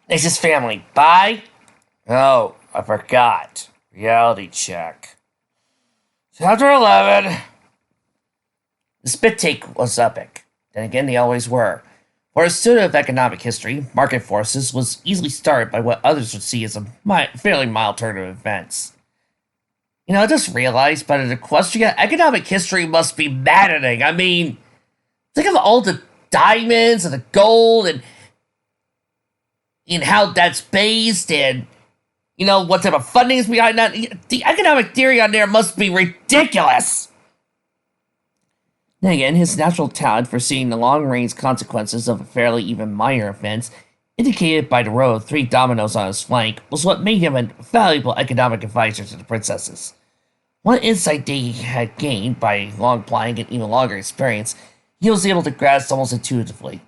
Next is family. Bye. Oh, I forgot. Reality check. Chapter 11. The spit take was epic. Then again, they always were. For a student of economic history, market forces was easily started by what others would see as a fairly mild turn of events. I just realized, but in Equestria, economic history must be maddening. I mean, think of all the diamonds and the gold and how that's based and, what type of funding is behind that. The economic theory on there must be ridiculous. Then again, his natural talent for seeing the long-range consequences of a fairly even minor offense, indicated by the row of 3 dominoes on his flank, was what made him a valuable economic advisor to the princesses. One insight they had gained by long plying and even longer experience, he was able to grasp almost intuitively.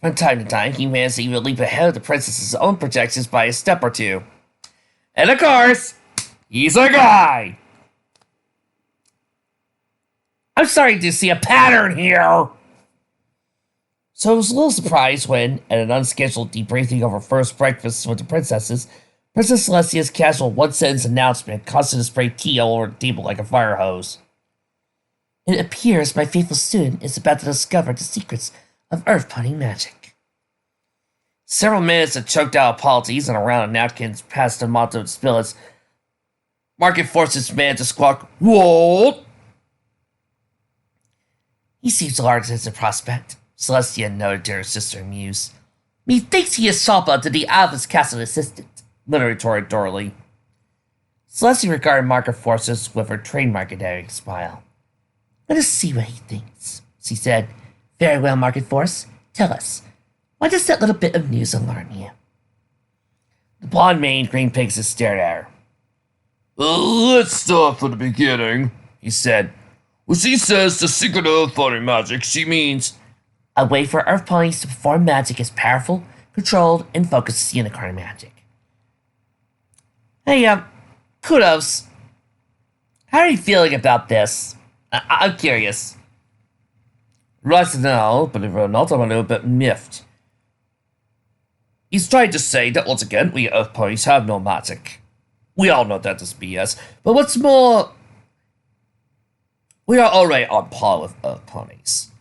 From time to time, he managed to even leap ahead of the princess's own projections by a step or two. And of course, he's a guy! I'm starting to see a pattern here! So I was a little surprised when, at an unscheduled debriefing over first breakfast with the princesses, Princess Celestia's casual one-sentence announcement caused her to spray tea all over the table like a fire hose. It appears my faithful student is about to discover the secrets of earth-putting magic. Several minutes of choked out apologies and a round of napkins passed the motto to spill as market forces managed to squawk, "What?" He seems large as a prospect, Celestia noted to her sister Muse. Methinks he is Sapa to the Alvis Castle assistant, Luna retorted dourly. Celestia regarded market forces with her trademark endearing smile. Let us see what he thinks, she said. Very well, Market Force. Tell us, why does that little bit of news alarm you? The blonde-maned green pigs stared at her. Let's start from the beginning, he said. When she says the secret of earth-putting magic, she means a way for earth ponies to perform magic as powerful, controlled, and focused as unicorn magic. Hey, kudos. How are you feeling about this? I'm curious. Right now, believe it or not, I'm a little bit miffed. He's trying to say that once again, we earth ponies have no magic. We all know that is BS, but what's more, we are already on par with earth ponies.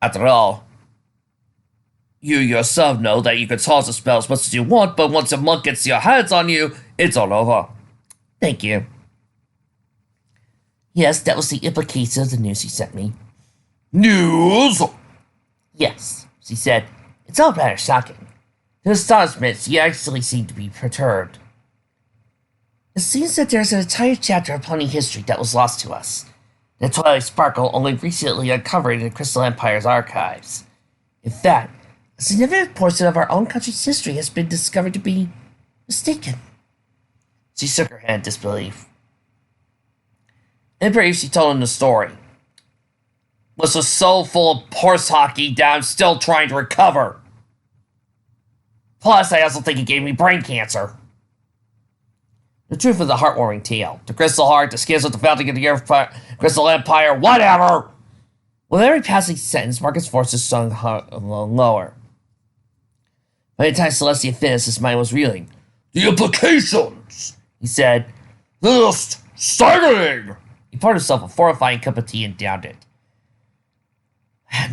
After all, you yourself know that you can toss a spell as much as you want, but once a monk gets your hands on you, it's all over. Thank you. Yes, that was the implication of the news you sent me. News? Yes, she said. It's all rather shocking. To astonishment, you actually seem to be perturbed. It seems that there's an entire chapter of pony history that was lost to us. The Twilight Sparkle only recently uncovered in the Crystal Empire's archives. In fact, a significant portion of our own country's history has been discovered to be mistaken. She shook her head in disbelief. In brief, she told him the story. Was so full of horse hockey that I'm still trying to recover. Plus, I also think he gave me brain cancer. The truth of the heartwarming tale. The Crystal Heart, the skills of the founding of the Crystal Empire, whatever! With every passing sentence, Marcus' forces sunk lower. By the time Celestia finished, his mind was reeling. The implications, he said. Just staggering! He poured himself a horrifying cup of tea and downed it.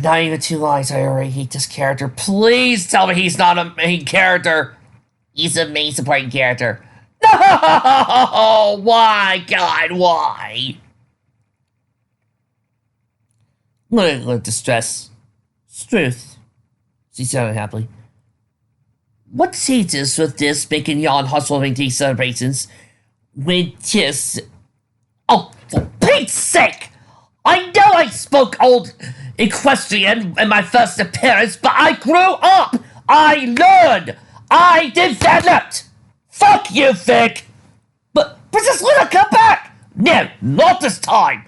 Not even 2 lines, I already hate this character. Please tell me he's not a main character. He's a main supporting character. No! Why, God, why? Looking with distress. Truth, she said unhappily. What changes with this making yawn hustling these celebrations when just... Oh, for Pete's sake! I know I spoke old equestrian in my first appearance, but I grew up! I learned! I developed! Fuck you, Vic! But Princess Luna, come back! No, not this time!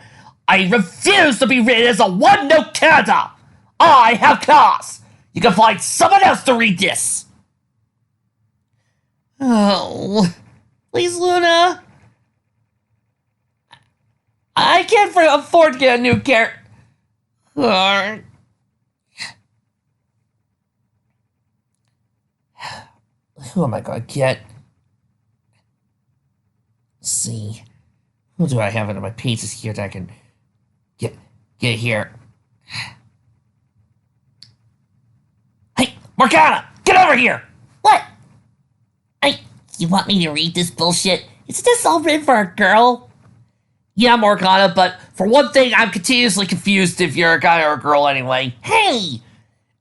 I refuse to be written as a one-note character! I have class! You can find someone else to read this! Oh, please, Luna. I can't afford to get a new character. Who am I going to get? Let's see. Who do I have under my pages here that I can get here? Hey, Morgana! Get over here! What? You want me to read this bullshit? Is this all written for a girl? Yeah, Morgana, but for one thing, I'm continuously confused if you're a guy or a girl anyway. Hey!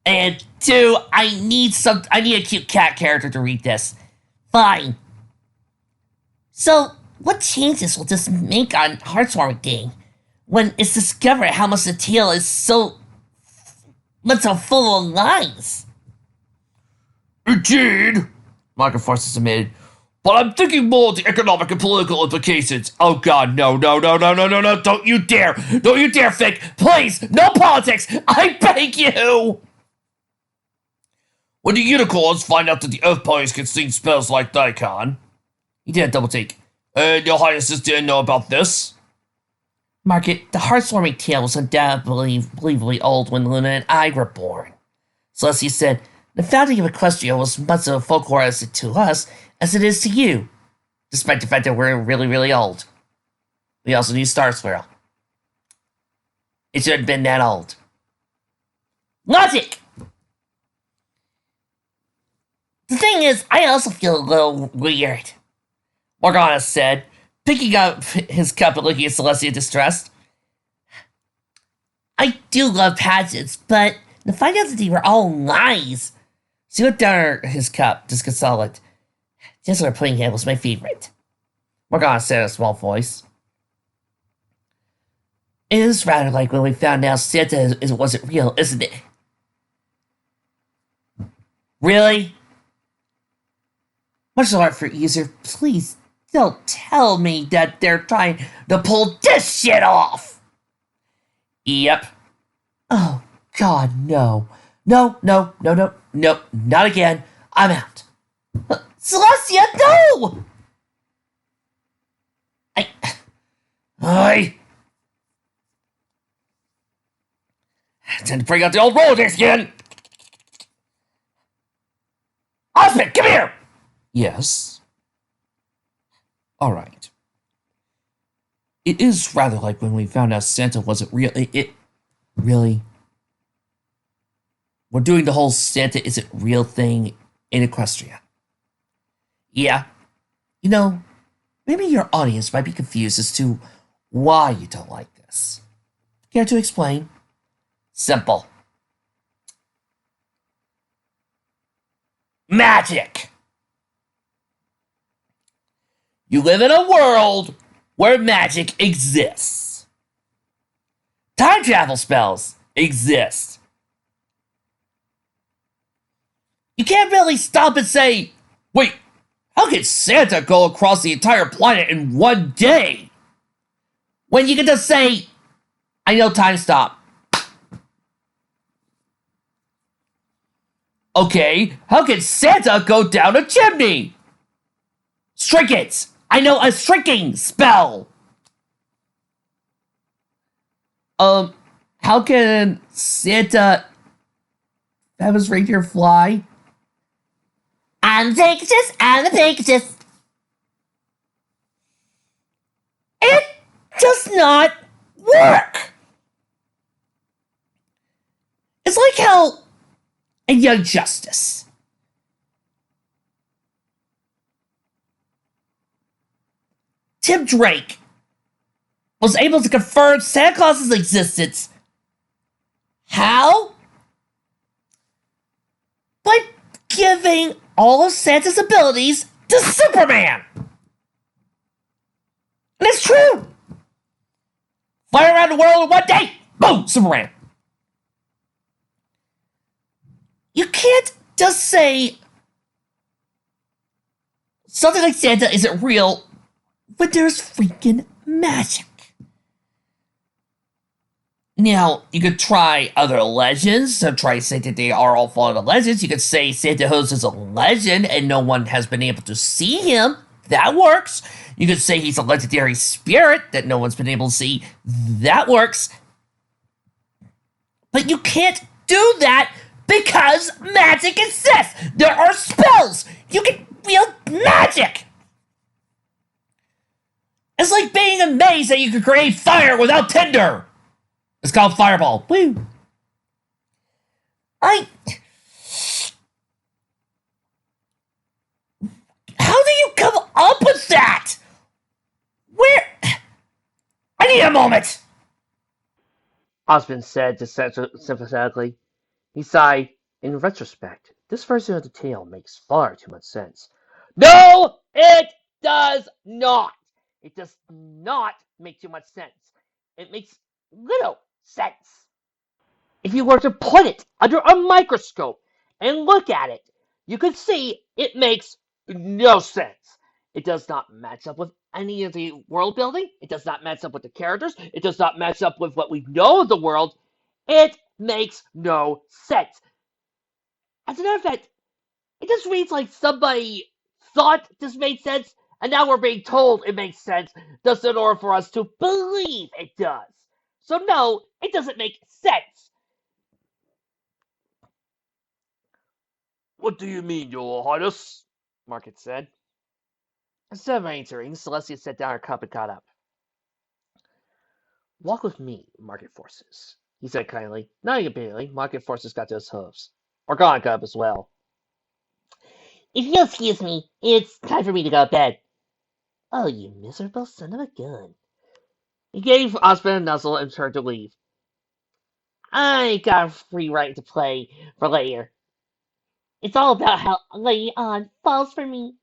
And two, I need a cute cat character to read this. Fine. So, what changes will this make on Heartswarming Day when it's discovered how much the tale is so full of lies? Indeed, Michael Forces admitted. But I'm thinking more of the economic and political implications. Oh god, no, don't you dare! Don't you dare, Fick! Please, no politics! I beg you! When the unicorns find out that the Earth Ponies can sing spells like they can. He did a double take. And your highnesses didn't know about this? Margaret, the Heartswarming tale was undoubtedly old when Luna and I were born. Celestia said, the founding of Equestria was much of a folklore as to us as it is to you, despite the fact that we're really, really old. We also knew Star Swirl. It should have been that old. Logic! The thing is, I also feel a little weird, Morgana said, picking up his cup and looking at Celestia distressed. I do love pageants, but to find out that they were all lies. She looked down at his cup, disconsolate. Chancellor Puddinghead was my favorite, Morgana said in a small voice. It is rather like when we found out Santa wasn't real, isn't it? Really? Much art for user, please don't tell me that they're trying to pull this shit off! Yep. Oh, God, no. No, not again. I'm out. Celestia, no! Time to bring out the old Rolodex again! Osmond, come here! Yes? Alright. It is rather like when we found out Santa wasn't real. Really? We're doing the whole Santa isn't real thing in Equestria. Yeah. You know, maybe your audience might be confused as to why you don't like this. Care to explain? Simple. Magic! You live in a world where magic exists. Time travel spells exist. You can't really stop and say, wait, how could Santa go across the entire planet in one day? When you can just say, I know time stop. Okay, how can Santa go down a chimney? Shrink it! I know a shrinking spell! How can Santa have his reindeer fly? I'm the handkerchief, I'm the handkerchief. It does not work! It's like how in Young Justice, Tim Drake was able to confirm Santa Claus's existence. How? By giving all of Santa's abilities to Superman. And it's true. Fly around the world in one day. Boom, Superman. You can't just say something like Santa isn't real when there's freaking magic. Now, you could try other legends, so try to say that they are all fallen the legends. You could say Santa Claus is a legend and no one has been able to see him. That works. You could say he's a legendary spirit that no one's been able to see. That works. But you can't do that Because magic exists! There are spells! You can wield magic! It's like being amazed that you can create fire without tinder! It's called Fireball. Woo! How do you come up with that? Where? I need a moment! Osmond said sympathetically. He sighed. In retrospect, this version of the tale makes far too much sense. No, it does not! It does not make too much sense. It makes little sense. If you were to put it under a microscope and look at it, you could see it makes no sense. It does not match up with any of the world building. It does not match up with the characters. It does not match up with what we know of the world. It makes no sense. As a matter of fact, it just reads like somebody thought this made sense, and now we're being told it makes sense just in order for us to believe it does. So no, it doesn't make sense. What do you mean, Your Highness? Market said. Instead of answering, Celestia set down her cup and got up. Walk with me, Market Forces, he said kindly. Not immediately, Market Forces got to his hooves. Organa got up as well. If you'll excuse me, it's time for me to go to bed. Oh, you miserable son of a gun. He gave Osmond a nuzzle and turned to leave. I got a free right to play for later. It's all about how Lady On falls for me.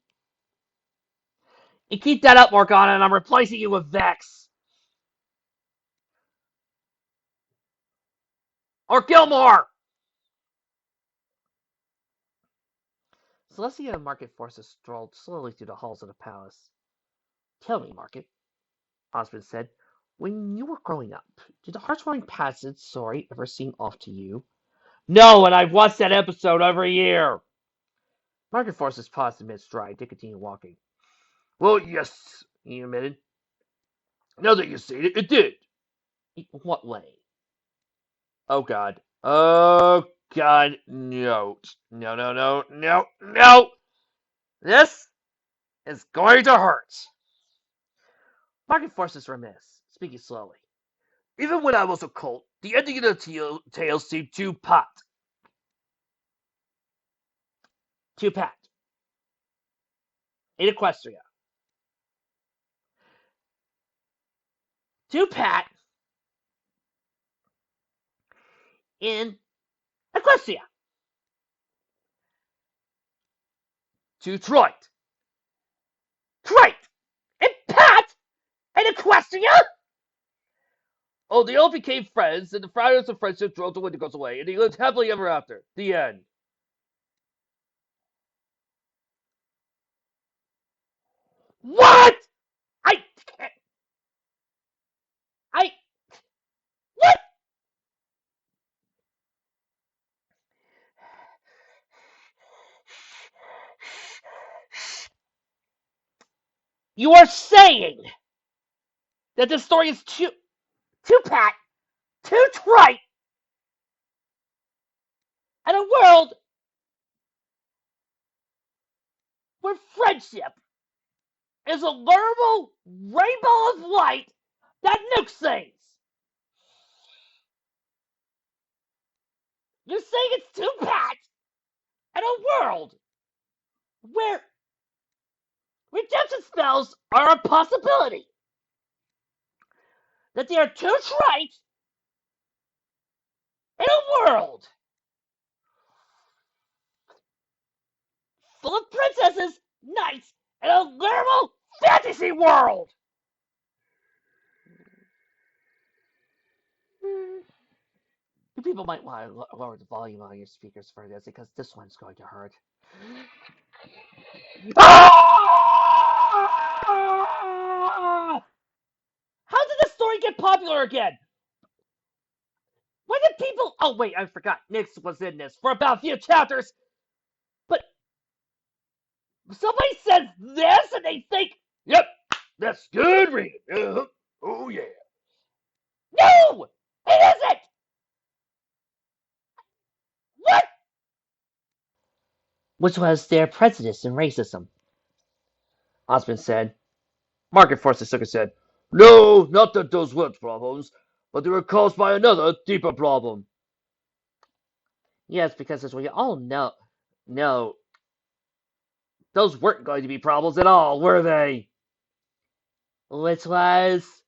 You keep that up, Morgana, and I'm replacing you with Vex. Or Gilmore! Celestia and Market Forces strolled slowly through the halls of the palace. Tell me, Market, Osmond said, when you were growing up, did the Heartwarming Passage story ever seem off to you? No, and I've watched that episode every year. Market Forces paused in mid-stride to continue walking. Well, yes, he admitted. Now that you say it, it did. In what way? Oh, God. Oh, God, no. No, no, no, no, no! This is going to hurt. Market Forces remiss, speaking slowly. Even when I was a cult, the ending of the tale seemed too pat. Too pat. In Equestria. Too pat. In Equestria. To Detroit. Detroit! And Pat! And Equestria! Oh, they all became friends, and the fragments of friendship drove the wind goes away, and they lived happily ever after. The end. What? I can't. What? You are saying that this story is too pat, too trite, and a world where friendship is a learnable rainbow of light that nukes things. You're saying it's too pat, and a world where redemption spells are a possibility. That they are too trite in a world full of princesses, knights, and a literal fantasy world. You people might want to lower the volume on your speakers for this because this one's going to hurt. How did this story get popular again? When did people... Oh, wait, I forgot. Nyx was in this for about a few chapters. But somebody says this and they think, yep, that's good reading. Oh, yeah. No! It isn't! What? which was their prejudice and racism, Osmond said. Market Forces Sucker said, "No, not that those weren't problems, but they were caused by another, deeper problem." Yes, because as we all know, those weren't going to be problems at all, were they? Which was...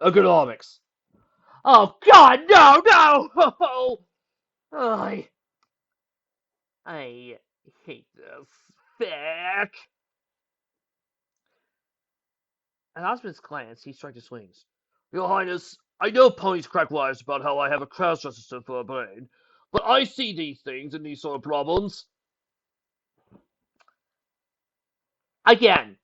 Economics. Oh, God, no, no! Oh, I hate this. Thick. At Osmond's glance, he shrugged his wings. Your Highness, I know ponies crack wise about how I have a crash register for a brain, but I see these things and these sort of problems. Again,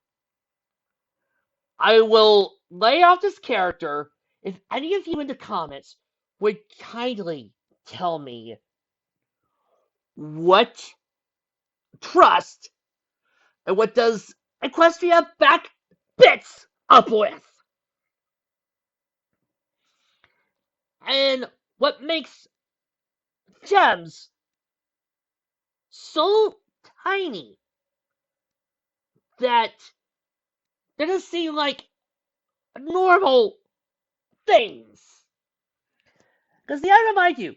I will lay off this character if any of you in the comments would kindly tell me what trust and what does Equestria back bits up with. And what makes gems so tiny that they don't seem like normal things. Because I remind you,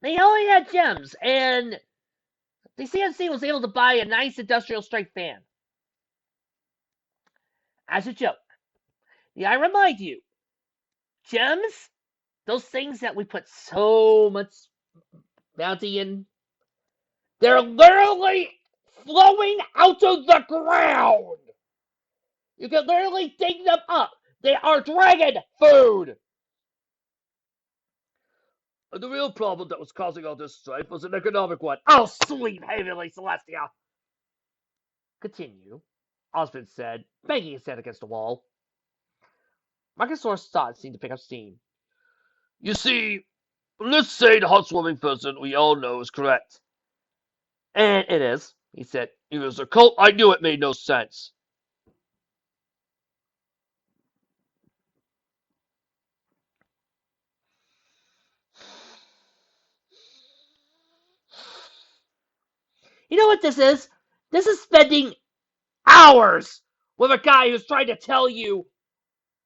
they only had gems, and the CNC was able to buy a nice industrial strength fan. As a joke. I remind you, gems, those things that we put so much bounty in, they're literally flowing out of the ground. You can literally dig them up. They are dragon food. And the real problem that was causing all this strife was an economic one. Oh, sleep heavily, Celestia. Continue, Osmond said, banging his head against the wall. Marcosaur's thoughts seemed to pick up steam. You see, let's say the hot swarming person we all know is correct. And it is, he said. It was a cult. I knew it made no sense. You know what this is? This is spending hours with a guy who's trying to tell you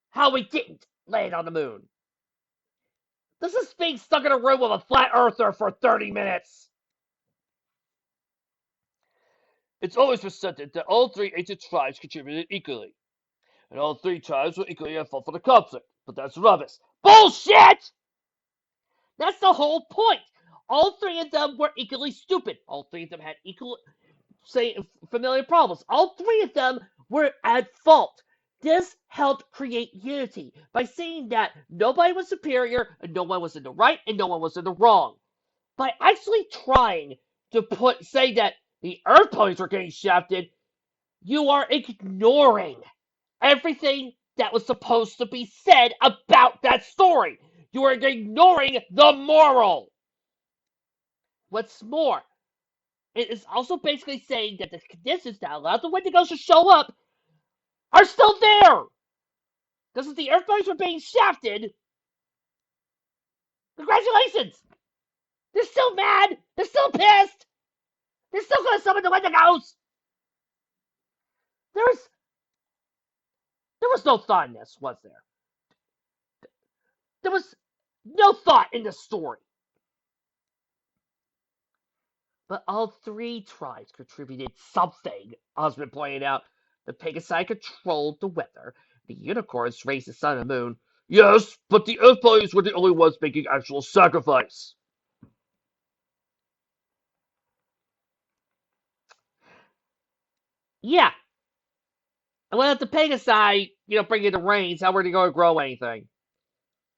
how we didn't land on the moon. This is being stuck in a room with a flat earther for 30 minutes. It's always presented that all three ancient tribes contributed equally, and all three tribes were equally at fault for the conflict. But that's rubbish. Bullshit! That's the whole point. All three of them were equally stupid. All three of them had equal, familiar problems. All three of them were at fault. This helped create unity by saying that nobody was superior and no one was in the right and no one was in the wrong. By actually trying to say that the Earth ponies were getting shafted, you are ignoring everything that was supposed to be said about that story. You are ignoring the moral. What's more, it is also basically saying that the conditions that allowed the Wendigos to show up are still there. Because if the Earth ponies were being shafted, congratulations! They're still mad. They're still pissed. They're still going to summon the Wendigos. There was no thought in this, was there? There was no thought in this story. But all three tribes contributed something, Osmond pointed out. The Pegasi controlled the weather. The unicorns raised the sun and moon. Yes, but the Earth ponies were the only ones making actual sacrifice. Yeah. And without the Pegasi, bringing the rains, how were they going to grow anything?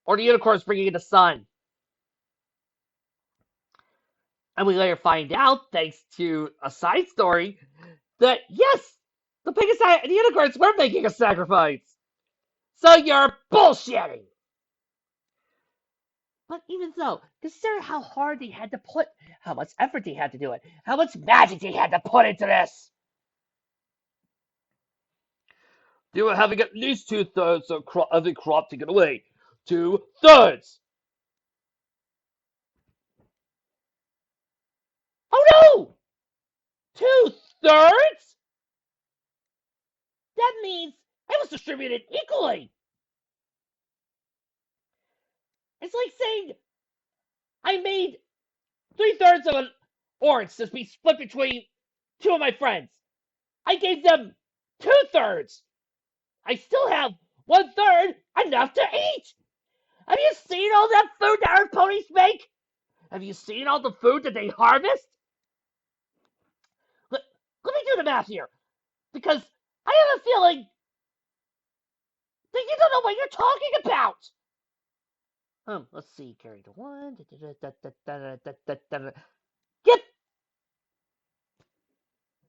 Or the unicorns bringing in the sun? And we later find out, thanks to a side story, that yes, the Pegasi and the unicorns were making a sacrifice. So you're bullshitting. But even so, consider how hard they had to put, how much effort they had to do it, how much magic they had to put into this. They were having at least 2/3 of the crop taken away. 2/3! Oh no! 2/3? That means it was distributed equally. It's like saying I made 3/3 of an orange to be split between two of my friends. I gave them 2/3. I still have 1/3 enough to eat. Have you seen all that food that our ponies make? Have you seen all the food that they harvest? Let, let me do the math here, because I have a feeling that you don't know what you're talking about. Let's see, carry the one. Yep,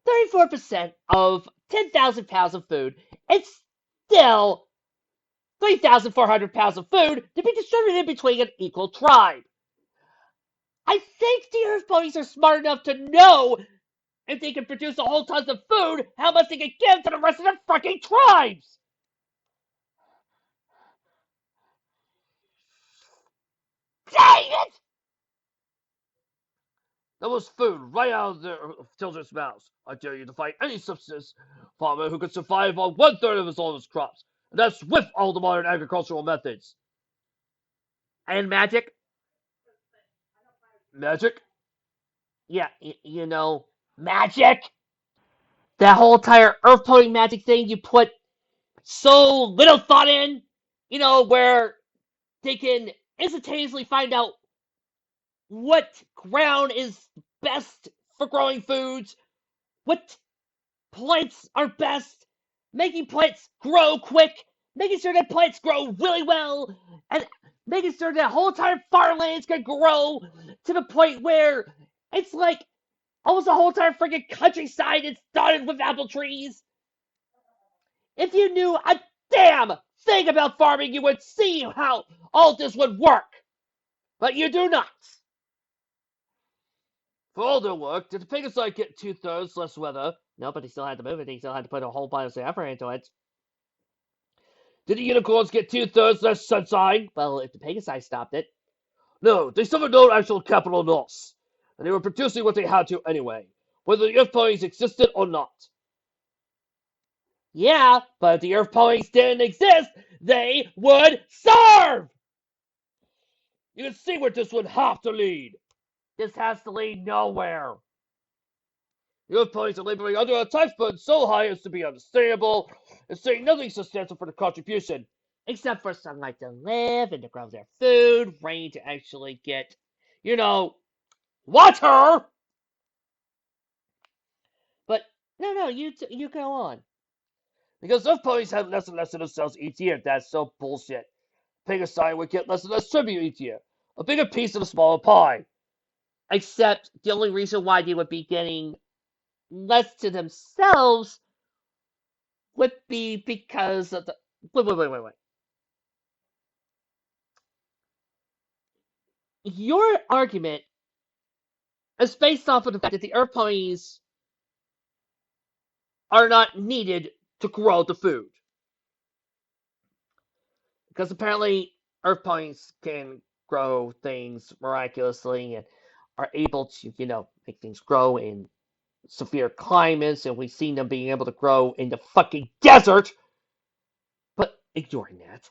34% of 10,000 pounds of food. It's still 3,400 pounds of food to be distributed between an equal tribe. I think the Earth ponies are smart enough to know if they can produce a whole tons of food, how much they can give to the rest of the fucking tribes. Dang it! That was food right out of their children's mouths. I dare you to fight any subsistence farmer who could survive on 1/3 of all his crops. And that's with all the modern agricultural methods. And magic? Magic? Yeah, magic! That whole entire earth pony magic thing you put so little thought in, where they can instantaneously find out what ground is best for growing foods, what plants are best, making plants grow quick, making sure that plants grow really well, and making sure that whole entire farmlands can grow to the point where it's like almost the whole entire freaking countryside is dotted with apple trees. If you knew a damn thing about farming, you would see how all this would work. But you do not. For all their work, did the Pegasi get 2/3 less weather? No, but he still had to move it. He still had to put a whole bunch of effort into it. Did the unicorns get 2/3 less sunshine? Well, if the Pegasi stopped it. No, they suffered no actual capital loss. And they were producing what they had to anyway, whether the Earth ponies existed or not. Yeah, but if the Earth ponies didn't exist, they would starve! You can see where this would have to lead. This has to lead nowhere. The Earth ponies are laboring under a tax burden so high as to be unsustainable, and saying nothing substantial for the contribution. Except for sunlight to live and to grow their food, rain to actually get, water! But, no, you go on. Because Earth ponies have less and less of themselves each year. That's so bullshit. Pegasi would get less and less tribute each year. A bigger piece of a smaller pie. Except the only reason why they would be getting less to themselves would be because of the. Wait. Your argument is based off of the fact that the Earth ponies are not needed to grow the food. Because apparently Earth ponies can grow things miraculously and are able to, make things grow in severe climates, and we've seen them being able to grow in the fucking desert. But ignoring that,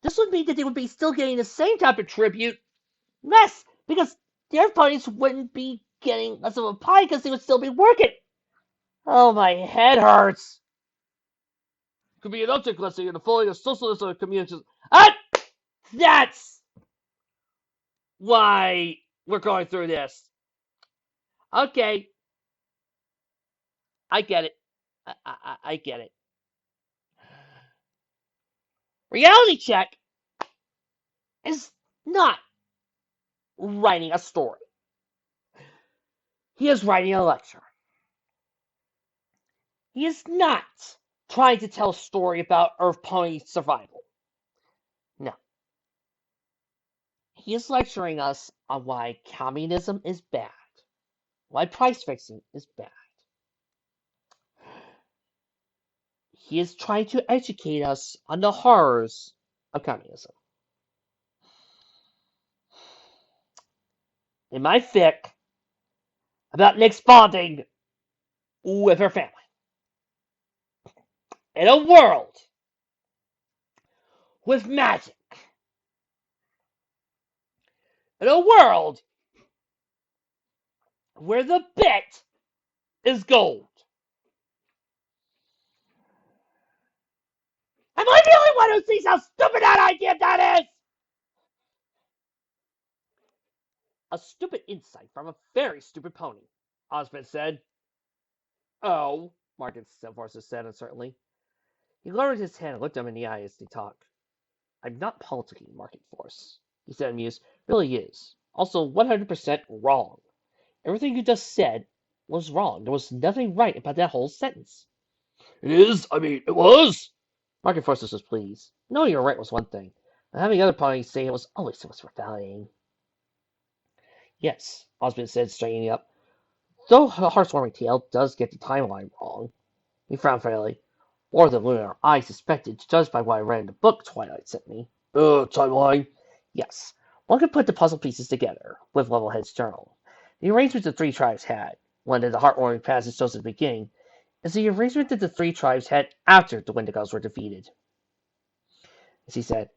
this would mean that they would be still getting the same type of tribute, less, because the Earth ponies wouldn't be getting less of a pie because they would still be working. Oh, my head hurts. Could be an object lesson in the following of socialist communities. That's why we're going through this. Okay. I get it. I get it. Reality Check is not writing a story. He is writing a lecture. He is not trying to tell a story about Earth pony survival. No. He is lecturing us on why communism is bad. Why price fixing is bad. He is trying to educate us on the horrors of communism. In my fic, about Nick's bonding with her family. In a world with magic. In a world where the bit is gold. Am I the only one who sees how stupid that idea that is? A stupid insight from a very stupid pony, Osmond said. Oh, Marcus Forces said uncertainly. He lowered his head and looked him in the eye as they talked. I'm not politicking Market Force, he said amused. Really is. Also 100% wrong. Everything you just said was wrong. There was nothing right about that whole sentence. It is? I mean, it was? Market Forces was pleased. Knowing you were right was one thing. And having other parties say it was always so much more validating. Yes, Osmond said, straightening up. Though the heartwarming tale does get the timeline wrong. He frowned faintly. More than Lunar, I suspected, judged by what I read in the book Twilight sent me. Timeline? Yes. One could put the puzzle pieces together, with Levelhead's journal. The arrangement the three tribes had, one that the heartwarming passage shows at the beginning, is the arrangement that the three tribes had after the Wendigos were defeated. As he said,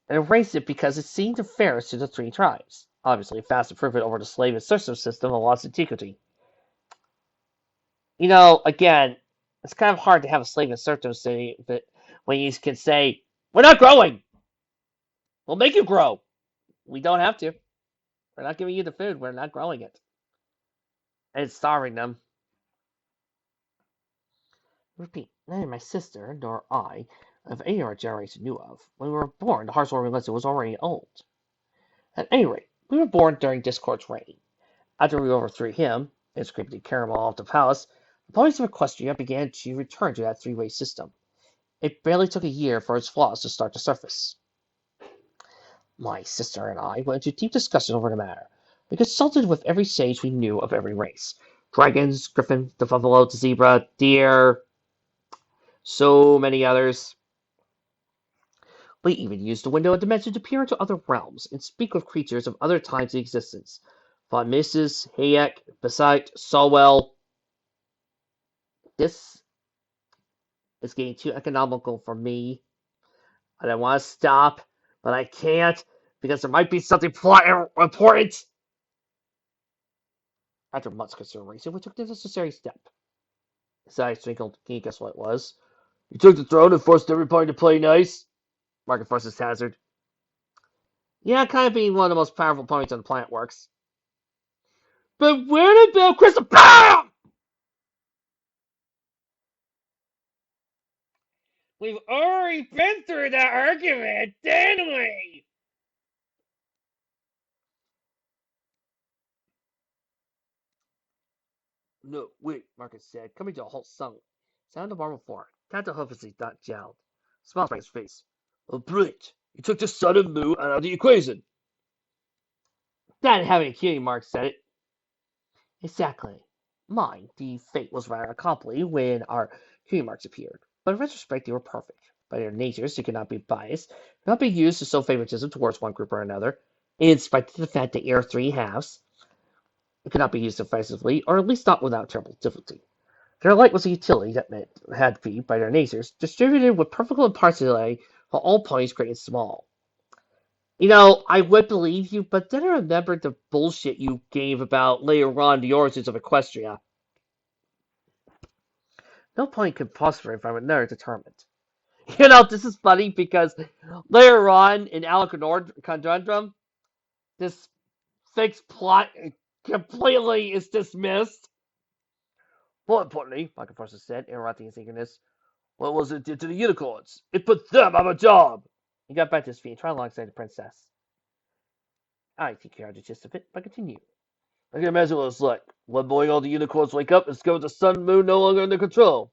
and arranged it because it seemed fairest to the three tribes. Obviously, a vast improvement over the slave and serfdom system of lost antiquity. You know, again, it's kind of hard to have a slave and serfdom city, but when you can say, we're not growing! We'll make you grow! We don't have to. We're not giving you the food, we're not growing it. And it's starving them. Repeat, neither my sister nor I of any of our generation knew of. When we were born, the heartwarming legend was already old. At any rate, we were born during Discord's reign. After we overthrew him, and scraped the caramel off the palace, the ponies of Equestria began to return to that three-way system. It barely took a year for its flaws to start to surface. My sister and I went into deep discussion over the matter. We consulted with every sage we knew of every race. Dragons, griffin, the buffalo, the zebra, deer, so many others. We even used the window of dimension to peer into other realms and speak with creatures of other times in existence. Von Mises, Hayek, Besite, Solwell. This is getting too economical for me. And I want to stop, but I can't because there might be something important. After much consideration, we took the necessary step. His eyes twinkled. Can you guess what it was? You took the throne and forced everybody to play nice? Market Forces hazard. Yeah, kind of being one of the most powerful ponies on the planet works. But where did Bill Crystal BAM! We've already been through that argument, didn't we? No, wait, Marcus said, coming to a halt suddenly. Sound of armor form. Tapped the hoof as he not jowled. Smiles by his face. Oh, brilliant. You took the sun and moon out of the equation. That having a cutie, Mark said it. Exactly. Mine, the fate was rather accomplished when our cutie marks appeared. But in retrospect, they were perfect. By their natures, they could not be biased, could not be used to show favoritism towards one group or another. In spite of the fact that they are three halves, it could not be used offensively, or at least not without terrible difficulty. Their light was a utility that meant had to be, by their natures, distributed with perfect impartiality for all ponies great and small. You know, I would believe you, but then I remembered the bullshit you gave about later on the origins of Equestria. No pony could prosper if I were never determined. You know, this is funny because later on in Alec Conundrum, this fixed plot completely is dismissed. More importantly, Michael Forster said, interrupting his eagerness, what was it did to the unicorns? It put them out of a job. He got back to his feet and tried alongside the princess. I think you heard the gist of it, but continue. I can imagine what it's like. One morning all the unicorns wake up and discover the sun and moon no longer under control.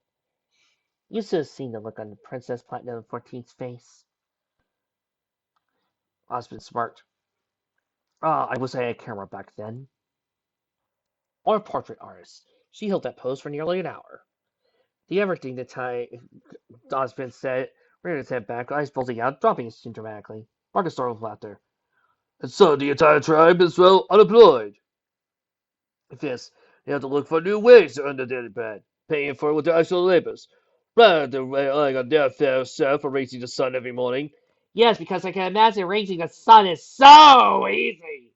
You should have seen the look on the Princess Platinum 14's face. Osmond smirked. I wish I had a camera back then. Or a portrait artist. She held that pose for nearly an hour. The everything that Osmond said, reared his head back, eyes bulging out, dropping his chin dramatically. Marcus started with laughter. And so the entire tribe is, well, unemployed. If yes, They have to look for new ways to earn their daily bread, paying for it with their actual labors, rather than relying on their fair share for raising the sun every morning. Yes, because I can imagine raising a sun is so easy.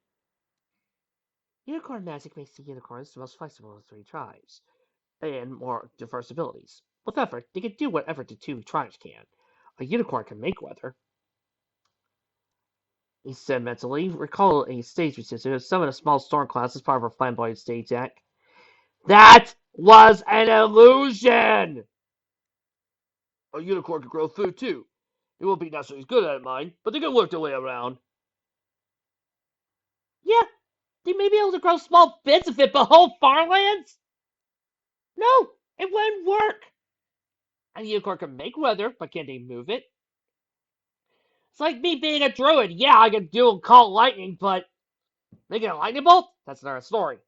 Unicorn magic makes the unicorns the most flexible of the three tribes, and more diverse abilities. With effort, they can do whatever the two tribes can. A unicorn can make weather, he said mentally. Recall a stage resistor. Summon a small storm class as part of a flamboyant stage act. That was an illusion! A unicorn can grow food too. It won't be naturally as good at it, mind, but they can work their way around. Yeah, they may be able to grow small bits of it, but whole farmlands? No, it wouldn't work. And the unicorn can make weather, but can they move it? It's like me being a druid. Yeah, I can do and call lightning, but making a lightning bolt? That's another story.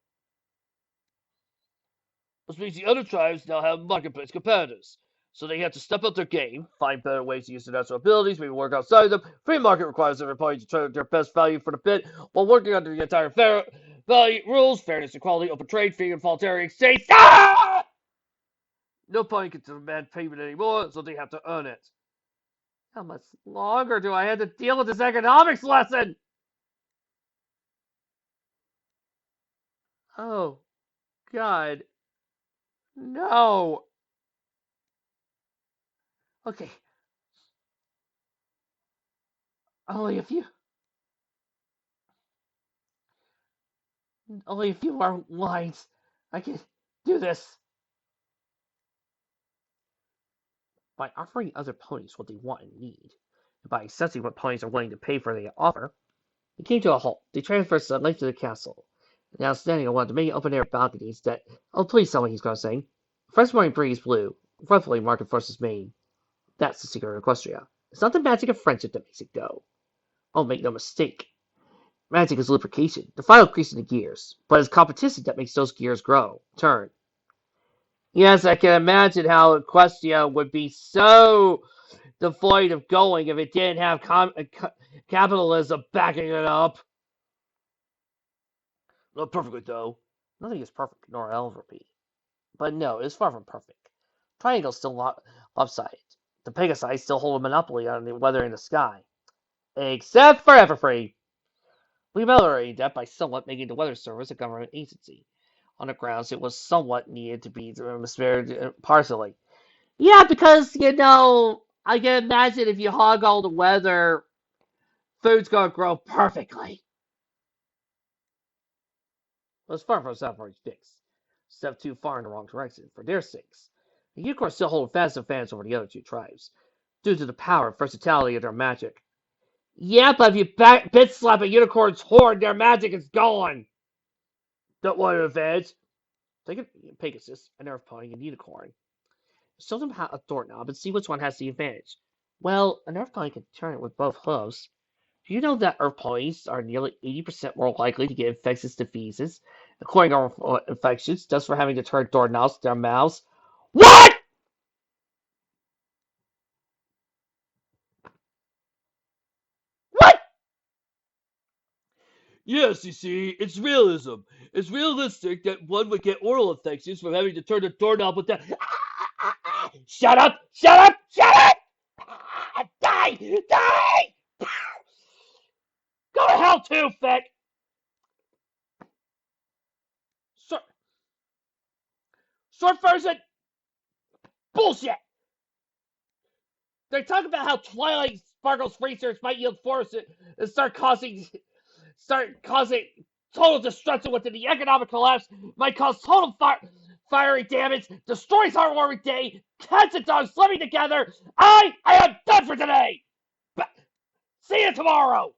Which means the other tribes now have marketplace competitors. So they have to step up their game, find better ways to use their natural abilities, maybe work outside them. Free market requires every party to try their best value for the bid while working under the entire fair value rules, fairness, equality, open trade, free and voluntary exchange. Ah! No party can demand payment anymore, so they have to earn it. How much longer do I have to deal with this economics lesson? Oh, God. No. Okay. Only a few. Only a few more lines. I can do this. By offering other ponies what they want and need, and by accepting what ponies are willing to pay for the offer, it came to a halt. They transferred sunlight to the castle. Now standing on one of the many open-air balconies that... Oh, please tell me he's going to sing. Fresh morning breeze blew, ruffling market forces mane. That's the secret of Equestria. It's not the magic of friendship that makes it go. Oh, make no mistake. Magic is lubrication, the final grease in the gears, but it's competition that makes those gears grow, turn. Yes, I can imagine how Equestria would be so devoid of going if it didn't have capitalism backing it up. Not perfectly, though. Nothing is perfect, nor will ever be. But no, it's far from perfect. Triangle's still lopsided. The Pegasi still hold a monopoly on the weather in the sky. Except for Everfree. We ameliorated that by somewhat making the Weather Service a government agency. On the grounds it was somewhat needed to be spared partially. Yeah, because, I can imagine if you hog all the weather, food's gonna grow perfectly. Well, it's far from Southpark's fix. Step too far in the wrong direction, for their sakes. The unicorns still hold fast advantage over the other two tribes, due to the power and versatility of their magic. Yeah, but if you bit slap a unicorn's horn, their magic is gone! Don't want an advantage. Take a Pegasus, an earth pony, and unicorn. Show them a doorknob and see which one has the advantage. Well, an earth pony can turn it with both hooves. Do you know that earth ponies are nearly 80% more likely to get infectious diseases, according to infections, just for having to turn doorknobs to their mouths? What?! What?! Yes, you see, it's realism. It's realistic that one would get oral infections from having to turn the doorknob with that. Shut up! Shut up! Shut up! Die! Die! Go to hell too, Fick! Short version, bullshit! They talk about how Twilight Sparkle's research might yield force and start causing total destruction within the economic collapse, might cause total fiery damage, destroys heartwarming day, cats and dogs living together. I am done for today! See you tomorrow!